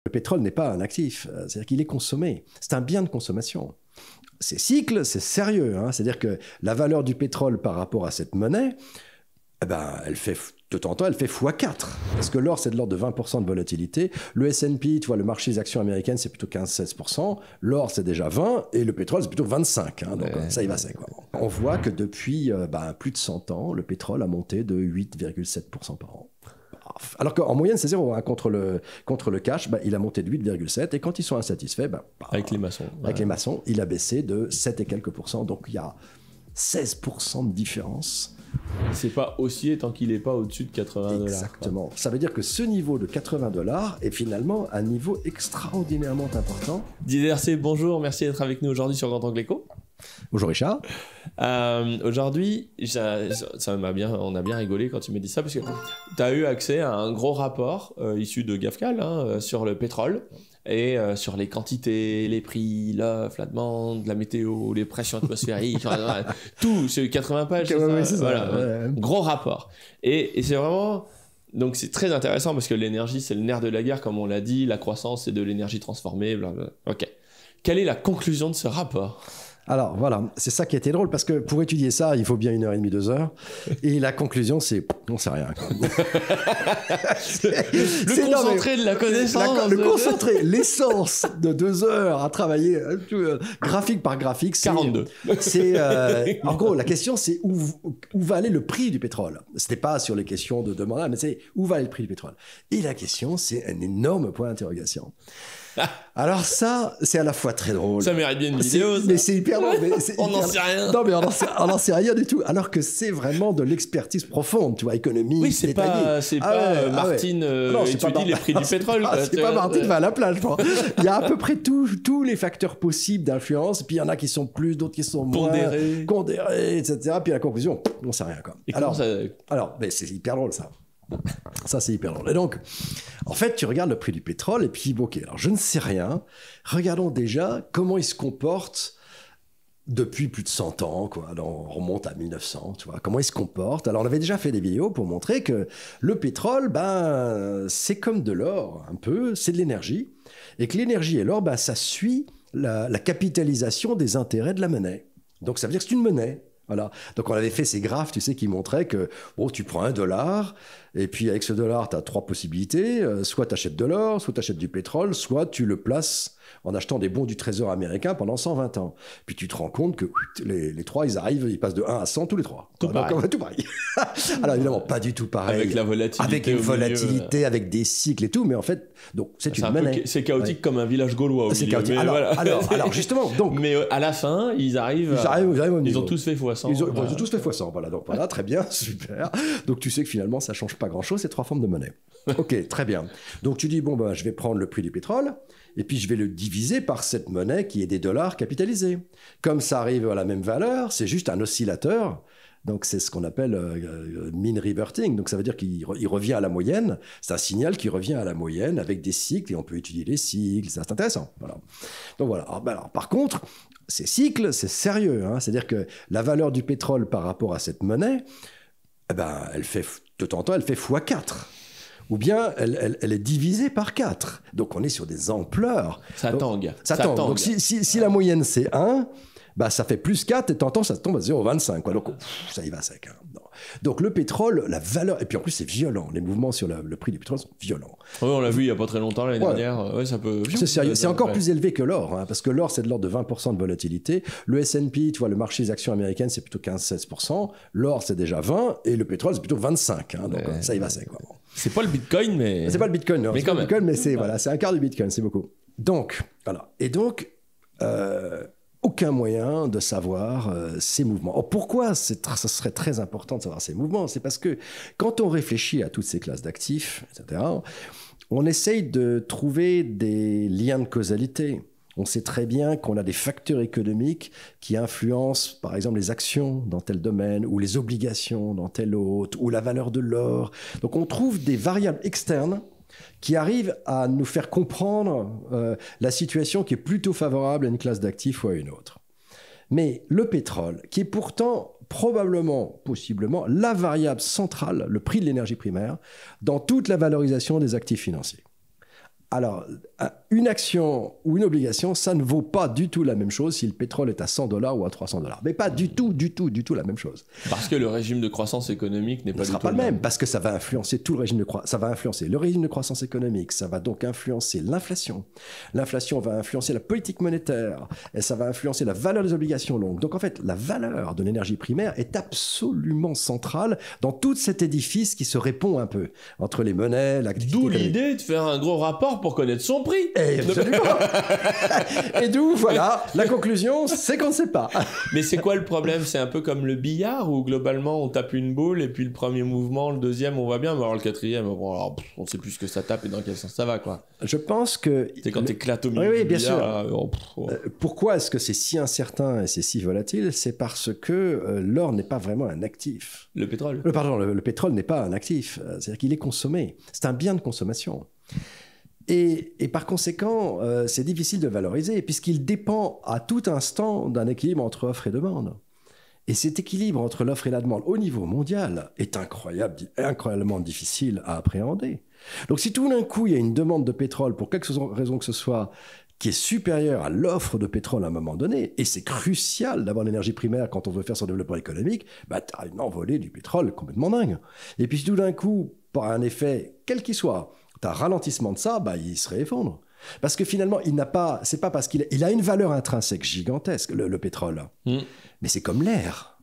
Le pétrole n'est pas un actif, c'est-à-dire qu'il est consommé. C'est un bien de consommation. C'est cycle, c'est sérieux. C'est-à-dire que la valeur du pétrole par rapport à cette monnaie, eh ben, elle fait, de temps en temps, elle fait x4. Parce que l'or, c'est de l'ordre de 20% de volatilité. Le S&P, tu vois, le marché des actions américaines, c'est plutôt 15-16%. L'or, c'est déjà 20%. Et le pétrole, c'est plutôt 25%. Donc, ça y va, c'est quoi. On voit que depuis plus de 100 ans, le pétrole a monté de 8,7% par an. Alors qu'en moyenne, c'est 0. Contre le cash, il a monté de 8,7. Et quand ils sont insatisfaits, avec les maçons. Les maçons, il a baissé de 7 et quelques pourcents. Donc, il y a 16% de différence. C'est pas haussier tant qu'il n'est pas au-dessus de 80$. Exactement. Quoi. Ça veut dire que ce niveau de 80$ est finalement un niveau extraordinairement important. Didier Hercé, bonjour. Merci d'être avec nous aujourd'hui sur Grand Angle Éco. Bonjour Richard. Aujourd'hui, on a bien rigolé quand tu m'as dit ça, parce que tu as eu accès à un gros rapport issu de GAFCAL sur le pétrole et sur les quantités, les prix, l'offre, la demande, la météo, les pressions atmosphériques, tout, c'est 80 pages. C'est ça. Voilà, gros rapport. Et c'est vraiment... Donc c'est très intéressant parce que l'énergie, c'est le nerf de la guerre, comme on l'a dit, la croissance, c'est de l'énergie transformée, blablabla. Ok. Quelle est la conclusion de ce rapport ? Alors voilà, c'est ça qui était drôle, parce que pour étudier ça, il faut bien 1h30, 2h. Et la conclusion, c'est on sait rien. Le concentré de la connaissance. Le concentré, l'essence de 2 heures à travailler graphique par graphique. 42. En gros, la question, c'est où va aller le prix du pétrole. C'était pas sur les questions de demande, mais c'est où va aller le prix du pétrole. Et la question, c'est un énorme point d'interrogation. Alors ça, c'est à la fois très drôle. Ça mérite bien une vidéo. Mais c'est hyper drôle. On n'en sait rien. Non, mais on n'en sait rien du tout. Alors que c'est vraiment de l'expertise profonde, tu vois, économique. Oui, c'est pas Martine étudie les prix du pétrole. C'est pas Martine va à la plage. Il y a à peu près tous les facteurs possibles d'influence. Puis il y en a qui sont plus, d'autres qui sont moins pondérés, etc. Puis la conclusion, on ne sait rien. Quoi. Alors, mais c'est hyper drôle ça. Ça, c'est hyper drôle. Et donc, en fait, tu regardes le prix du pétrole et puis, ok, alors je ne sais rien. Regardons déjà comment il se comporte depuis plus de 100 ans, quoi. Alors, on remonte à 1900, tu vois. Comment il se comporte. Alors, on avait déjà fait des vidéos pour montrer que le pétrole, c'est comme de l'or, un peu, c'est de l'énergie. Et que l'énergie et l'or, ça suit la capitalisation des intérêts de la monnaie. Donc, ça veut dire que c'est une monnaie. Voilà. Donc, on avait fait ces graphes, tu sais, qui montraient que tu prends $1, et puis avec ce dollar, tu as 3 possibilités. Soit tu achètes de l'or, soit tu achètes du pétrole, soit tu le places en achetant des bons du Trésor américain pendant 120 ans. Puis tu te rends compte que les 3, ils passent de 1 à 100 tous les 3. Tout pareil. Tout pareil. Alors évidemment, pas du tout pareil. Avec la volatilité. Avec une volatilité, avec des cycles et tout, mais en fait, donc c'est une monnaie. C'est chaotique comme un village gaulois. C'est chaotique. Alors justement, donc... Mais à la fin, ils arrivent ils ont tous fait x100. Ils ont tous fait x100, voilà. Donc voilà, très bien, super. Donc tu sais que finalement, ça change pas grand-chose, ces 3 formes de monnaie. Ok, très bien. Donc tu dis, je vais prendre le prix du pétrole, et puis je vais le diviser par cette monnaie qui est des dollars capitalisés. Comme ça arrive à la même valeur, c'est juste un oscillateur. Donc c'est ce qu'on appelle mean reverting. Donc ça veut dire qu'il revient à la moyenne. C'est un signal qui revient à la moyenne avec des cycles, et on peut étudier les cycles. C'est intéressant. Voilà. Donc voilà. Alors, par contre, ces cycles, c'est sérieux. C'est-à-dire que la valeur du pétrole par rapport à cette monnaie, elle fait de temps en temps, elle fait x4. Ou bien elle est divisée par 4. Donc on est sur des ampleurs. Ça tangue. Donc si la moyenne c'est 1, ça fait plus 4, et de temps en temps ça tombe à 0,25. Donc ça y va sec. Donc le pétrole, la valeur, et puis en plus c'est violent. Les mouvements sur le prix du pétrole sont violents. Oui, on l'a vu il n'y a pas très longtemps, l'année dernière. Ouais, ça peut... C'est sérieux. C'est encore plus élevé que l'or, parce que l'or c'est de l'ordre de 20% de volatilité. Le S&P, tu vois, le marché des actions américaines, c'est plutôt 15-16%. L'or c'est déjà 20%, et le pétrole c'est plutôt 25%. Donc ça y va sec. C'est pas le Bitcoin, mais... C'est pas le Bitcoin, non. Mais quand même. Bitcoin, mais c'est un quart du Bitcoin, c'est beaucoup. Donc, voilà. Et donc, aucun moyen de savoir ces mouvements. Or, pourquoi ça serait très important de savoir ces mouvements? C'est parce que quand on réfléchit à toutes ces classes d'actifs, etc., on essaye de trouver des liens de causalité. On sait très bien qu'on a des facteurs économiques qui influencent, par exemple, les actions dans tel domaine, ou les obligations dans tel autre, ou la valeur de l'or. Donc, on trouve des variables externes qui arrivent à nous faire comprendre la situation qui est plutôt favorable à une classe d'actifs ou à une autre. Mais le pétrole, qui est pourtant probablement, possiblement, la variable centrale, le prix de l'énergie primaire, dans toute la valorisation des actifs financiers. Alors, une action ou une obligation, ça ne vaut pas du tout la même chose si le pétrole est à $100 ou à $300. Mais pas du tout la même chose. Parce que le régime de croissance économique n'est pas du tout le même. Parce que ça va influencer tout le régime de croissance. Ça va influencer le régime de croissance économique. Ça va donc influencer l'inflation. L'inflation va influencer la politique monétaire. Et ça va influencer la valeur des obligations longues. Donc en fait, la valeur de l'énergie primaire est absolument centrale dans tout cet édifice qui se répond un peu entre les monnaies, l'activité économique. D'où l'idée de faire un gros rapport pour connaître son prix. Et d'où, voilà, la conclusion, c'est qu'on ne sait pas. Mais c'est quoi le problème? C'est un peu comme le billard où globalement on tape une boule et puis le premier mouvement, le deuxième on va bien, mais alors le quatrième, bon, alors, on ne sait plus ce que ça tape et dans quel sens ça va, quoi. Je pense que... C'est quand t'éclates au milieu du bien billard. Sûr. Pourquoi est-ce que c'est si incertain et c'est si volatile? C'est parce que l'or n'est pas vraiment un actif. Le pétrole. Le pétrole n'est pas un actif. C'est-à-dire qu'il est consommé. C'est un bien de consommation. Et par conséquent, c'est difficile de valoriser puisqu'il dépend à tout instant d'un équilibre entre offre et demande. Et cet équilibre entre l'offre et la demande au niveau mondial est incroyablement difficile à appréhender. Donc si tout d'un coup, il y a une demande de pétrole pour quelque raison que ce soit qui est supérieure à l'offre de pétrole à un moment donné, et c'est crucial d'avoir l'énergie primaire quand on veut faire son développement économique, bah, tu as une envolée du pétrole complètement dingue. Et puis tout d'un coup, par un effet quel qu'il soit, tu as un ralentissement de ça, bah, il se réeffondre. Parce que finalement, c'est pas parce qu'il a une valeur intrinsèque gigantesque, le pétrole. Mais c'est comme l'air.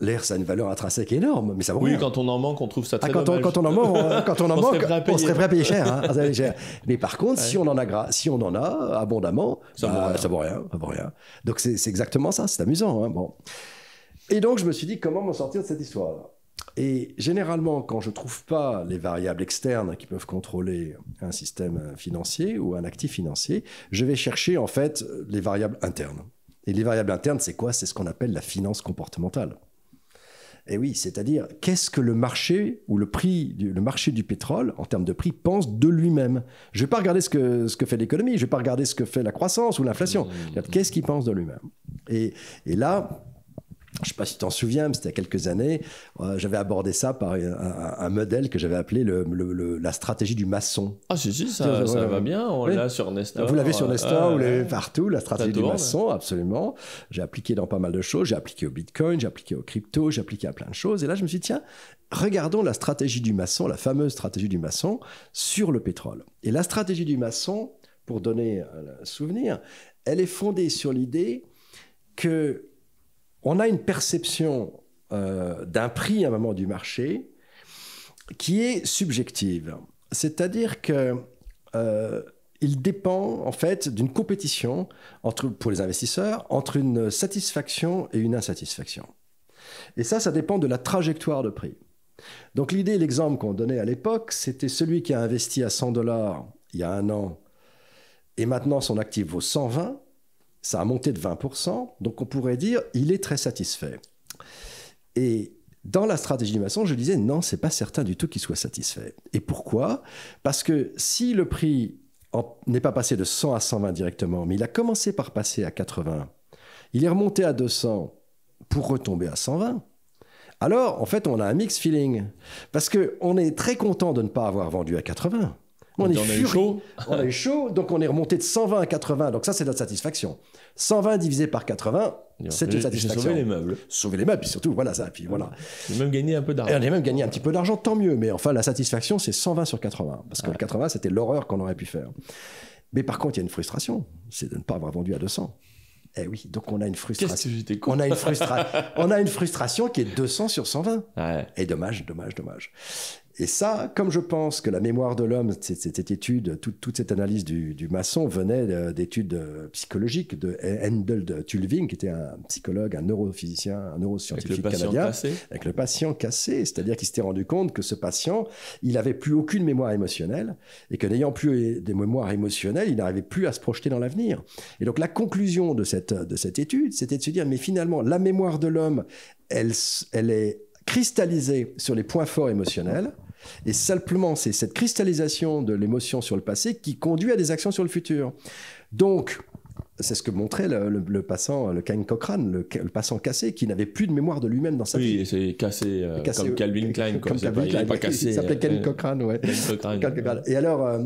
L'air, ça a une valeur intrinsèque énorme, mais ça vaut rien. Oui, quand on en manque, on trouve ça très quand dommage. Quand on en manque, on serait prêt à payer cher. Hein. Mais par contre, si on en a abondamment, ça vaut rien. Donc c'est exactement ça, c'est amusant. Hein, bon. Et donc je me suis dit, comment m'en sortir de cette histoire-là? Et généralement, quand je ne trouve pas les variables externes qui peuvent contrôler un système financier ou un actif financier, je vais chercher en fait les variables internes. Et les variables internes, c'est quoi? C'est ce qu'on appelle la finance comportementale. Et oui, c'est-à-dire, qu'est-ce que le marché ou le marché du pétrole, en termes de prix, pense de lui-même? Je ne vais pas regarder ce que fait l'économie, je ne vais pas regarder ce que fait la croissance ou l'inflation. Qu'est-ce qu'il pense de lui-même? Et là... Je ne sais pas si tu t'en souviens, mais c'était il y a quelques années, j'avais abordé ça par un modèle que j'avais appelé la stratégie du maçon. Ah si, ça va bien, on l'a sur Nestor. Vous l'avez sur Nestor, vous l'avez partout, la stratégie du maçon, absolument. J'ai appliqué dans pas mal de choses, j'ai appliqué au Bitcoin, j'ai appliqué au crypto, j'ai appliqué à plein de choses. Et là, je me suis dit, tiens, regardons la stratégie du maçon, la fameuse stratégie du maçon sur le pétrole. Et la stratégie du maçon, pour donner un souvenir, elle est fondée sur l'idée que on a une perception d'un prix à un moment du marché qui est subjective. C'est-à-dire qu'il dépend en fait d'une compétition pour les investisseurs entre une satisfaction et une insatisfaction. Et ça dépend de la trajectoire de prix. Donc l'idée, l'exemple qu'on donnait à l'époque, c'était celui qui a investi à $100 il y a un an et maintenant son actif vaut 120. Ça a monté de 20%, donc on pourrait dire il est très satisfait. Et dans la stratégie du maçon, je disais non, c'est pas certain du tout qu'il soit satisfait. Et pourquoi? Parce que si le prix n'est pas passé de 100 à 120 directement, mais il a commencé par passer à 80, il est remonté à 200 pour retomber à 120, alors en fait on a un mixed feeling. Parce qu'on est très content de ne pas avoir vendu à 80. On a eu chaud, donc on est remonté de 120 à 80, donc ça c'est notre satisfaction. 120 divisé par 80, c'est une satisfaction. J'ai sauvé les meubles. Sauver les meubles, puis surtout, voilà ça. Puis voilà. J'ai même gagné un peu d'argent. On a même gagné un petit peu d'argent, tant mieux, mais enfin la satisfaction c'est 120 sur 80, parce que le 80 c'était l'horreur qu'on aurait pu faire. Mais par contre il y a une frustration, c'est de ne pas avoir vendu à 200. Eh oui, donc on a une frustration. Qu'est-ce que j'étais con. On a une frustration qui est 200 sur 120. Ouais. Et dommage. Et ça, comme je pense que la mémoire de l'homme, cette étude, toute cette analyse du maçon venait d'études psychologiques de Handel Tulving, qui était un psychologue, un neurophysicien, un neuroscientifique canadien, avec le patient cassé, c'est-à-dire qu'il s'était rendu compte que ce patient, il n'avait plus aucune mémoire émotionnelle, et que n'ayant plus des mémoires émotionnelles, il n'arrivait plus à se projeter dans l'avenir. Et donc la conclusion de cette étude, c'était de se dire, mais finalement, la mémoire de l'homme, elle est cristallisée sur les points forts émotionnels, et simplement, c'est cette cristallisation de l'émotion sur le passé qui conduit à des actions sur le futur. Donc, c'est ce que montrait le passant, le Ken Cochrane, le passant cassé, qui n'avait plus de mémoire de lui-même dans sa vie. Oui, c'est cassé, comme Calvin Klein. Comme Calvin Klein, il s'appelait Ken Cochrane, ouais. Ken Cochrane. Et alors,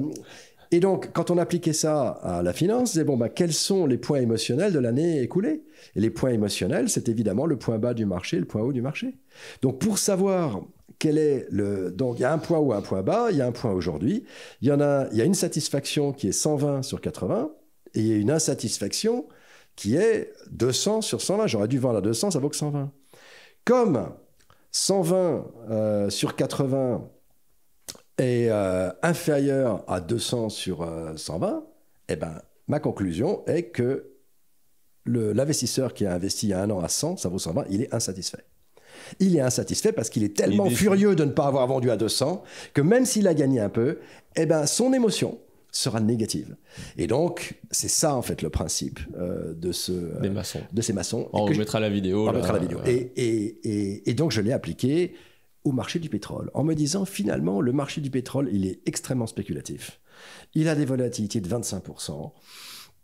Et donc, quand on appliquait ça à la finance, on disait, bon, quels sont les points émotionnels de l'année écoulée? Et les points émotionnels, c'est évidemment le point bas du marché, le point haut du marché. Donc, pour savoir quel est le... Donc, il y a un point haut, un point bas, il y a un point aujourd'hui. Il y a une satisfaction qui est 120 sur 80, et il y a une insatisfaction qui est 200 sur 120. J'aurais dû vendre à 200, ça vaut que 120. Comme 120 sur 80 est inférieur à 200 sur 120, eh ben, ma conclusion est que l'investisseur qui a investi il y a un an à 100, ça vaut 120, il est insatisfait. Il est insatisfait parce qu'il est tellement furieux de ne pas avoir vendu à 200 que même s'il a gagné un peu, eh ben, son émotion sera négative. Et donc, c'est ça, en fait, le principe de ces maçons. On mettra la vidéo. On mettra la vidéo. Et donc, je l'ai appliqué au marché du pétrole, en me disant, finalement, le marché du pétrole, il est extrêmement spéculatif. Il a des volatilités de 25%.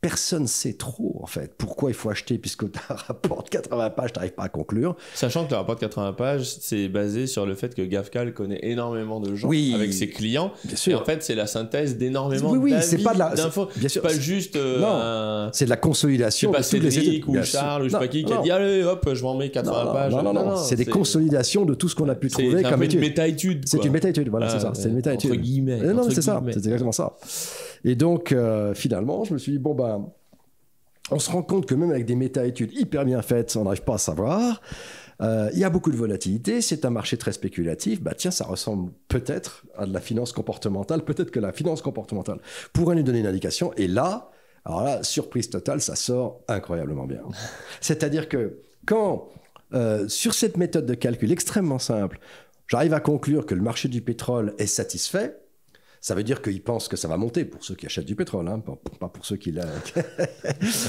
Personne ne sait trop, en fait, pourquoi il faut acheter, puisque tu as un rapport de 80 pages, tu n'arrives pas à conclure. Sachant que le rapport de 80 pages, c'est basé sur le fait que GAFCAL connaît énormément de gens avec ses clients. Bien sûr. Et en fait, c'est la synthèse d'énormément c'est pas d'infos. C'est pas juste... c'est de la consolidation. C'est pas Cédric ou Charles ou je sais pas qui a dit « Allez, hop, je m'en mets 80 pages. » Non. C'est des consolidations de tout ce qu'on a pu trouver comme étude. C'est une méta-étude. C'est une méta-étude, voilà, c'est ça. C'est une méta-étude. Entre guillemets. Non, c'est ça. C'est exactement ça. Et donc, finalement, je me suis dit, bon, on se rend compte que même avec des méta-études hyper bien faites, on n'arrive pas à savoir. Il y a beaucoup de volatilité, c'est un marché très spéculatif. Tiens, ça ressemble peut-être à de la finance comportementale. Peut-être que la finance comportementale pourrait nous donner une indication. Et là, alors là, surprise totale, ça sort incroyablement bien. C'est-à-dire que quand, sur cette méthode de calcul extrêmement simple, j'arrive à conclure que le marché du pétrole est satisfait, ça veut dire qu'ils pensent que ça va monter pour ceux qui achètent du pétrole, hein, pas pour ceux qui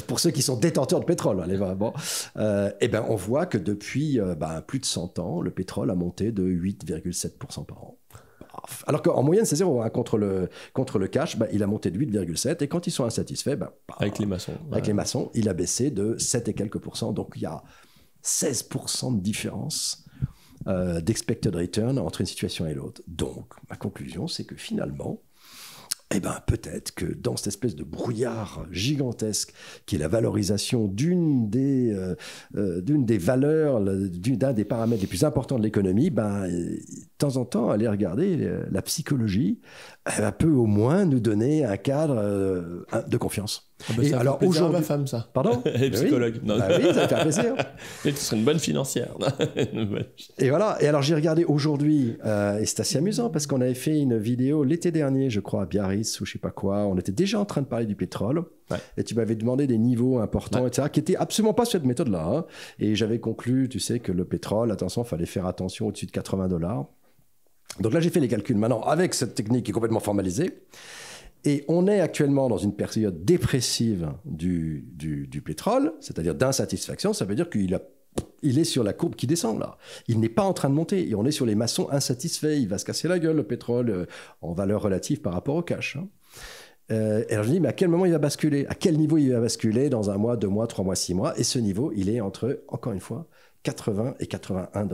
pour ceux qui sont détenteurs de pétrole. Allez, et ben on voit que depuis plus de 100 ans, le pétrole a monté de 8,7% par an. Alors qu'en moyenne, c'est 0. Hein. Contre le cash, il a monté de 8,7%. Et quand ils sont insatisfaits, avec les maçons. Avec les maçons, il a baissé de 7 et quelques %. Donc il y a 16% de différence d'expected return entre une situation et l'autre. Donc, ma conclusion, c'est que finalement, peut-être que dans cette espèce de brouillard gigantesque qui est la valorisation d'une des valeurs, d'un des paramètres les plus importants de l'économie, de temps en temps, aller regarder la psychologie, elle peut au moins nous donner un cadre de confiance. Et alors aujourd'hui, ma femme, ça. Pardon. Elle est psychologue. Oui, oui, ça fait plaisir. Et tu serais une bonne financière. Et voilà. Et alors j'ai regardé aujourd'hui, et c'est assez amusant parce qu'on avait fait une vidéo l'été dernier, je crois, à Biarritz ou je sais pas quoi. On était déjà en train de parler du pétrole. Ouais. Et tu m'avais demandé des niveaux importants, etc., qui étaient absolument pas cette méthode-là. Hein. Et j'avais conclu, tu sais, que le pétrole, attention, fallait faire attention au-dessus de $80. Donc là, j'ai fait les calculs maintenant avec cette technique qui est complètement formalisée. Et on est actuellement dans une période dépressive du pétrole, c'est-à-dire d'insatisfaction. Ça veut dire qu'il est sur la courbe qui descend, là. Il n'est pas en train de monter. Et on est sur les maçons insatisfaits. Il va se casser la gueule, le pétrole, en valeur relative par rapport au cash. Hein. Et alors je me dis, mais à quel moment il va basculer? À quel niveau il va basculer dans 1 mois, 2 mois, 3 mois, 6 mois? Et ce niveau, il est entre, encore une fois, 80 et $81.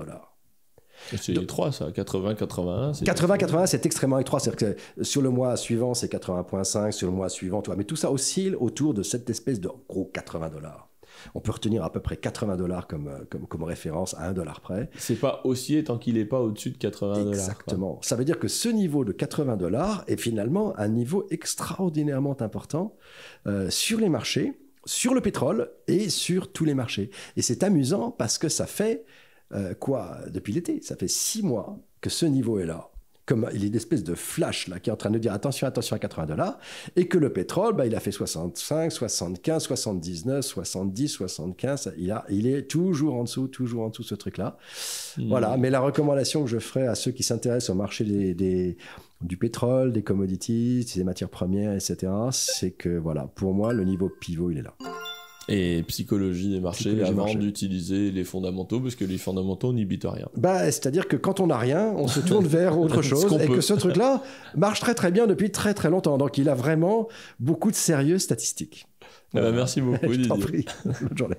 C'est étroit, ça. 80, 81. 80, 81, c'est extrêmement étroit. C'est-à-dire que sur le mois suivant, c'est 80,5. Sur le mois suivant, tu vois. Mais tout ça oscille autour de cette espèce de gros $80. On peut retenir à peu près $80 comme référence à $1 près. C'est pas haussier tant qu'il n'est pas au-dessus de $80. Exactement. Quoi. Ça veut dire que ce niveau de $80 est finalement un niveau extraordinairement important sur les marchés, sur le pétrole et sur tous les marchés. Et c'est amusant parce que ça fait... depuis l'été, ça fait 6 mois que ce niveau est là. Comme il y a une espèce de flash là, qui est en train de dire attention à $80, et que le pétrole, il a fait 65, 75, 79, 70, 75, il est toujours en dessous ce truc-là. Voilà, mais la recommandation que je ferai à ceux qui s'intéressent au marché du pétrole, des commodities, des matières premières, etc., c'est que voilà, pour moi, le niveau pivot, il est là. Et psychologie des marchés avant d'utiliser les fondamentaux, parce que les fondamentaux n'habitent rien. C'est-à-dire que quand on n'a rien, on se tourne vers autre chose, et que ce truc-là marche très très bien depuis très très longtemps. Donc il a vraiment beaucoup de sérieux statistiques. Merci beaucoup, Didier. Je t'en prie. Bonne journée.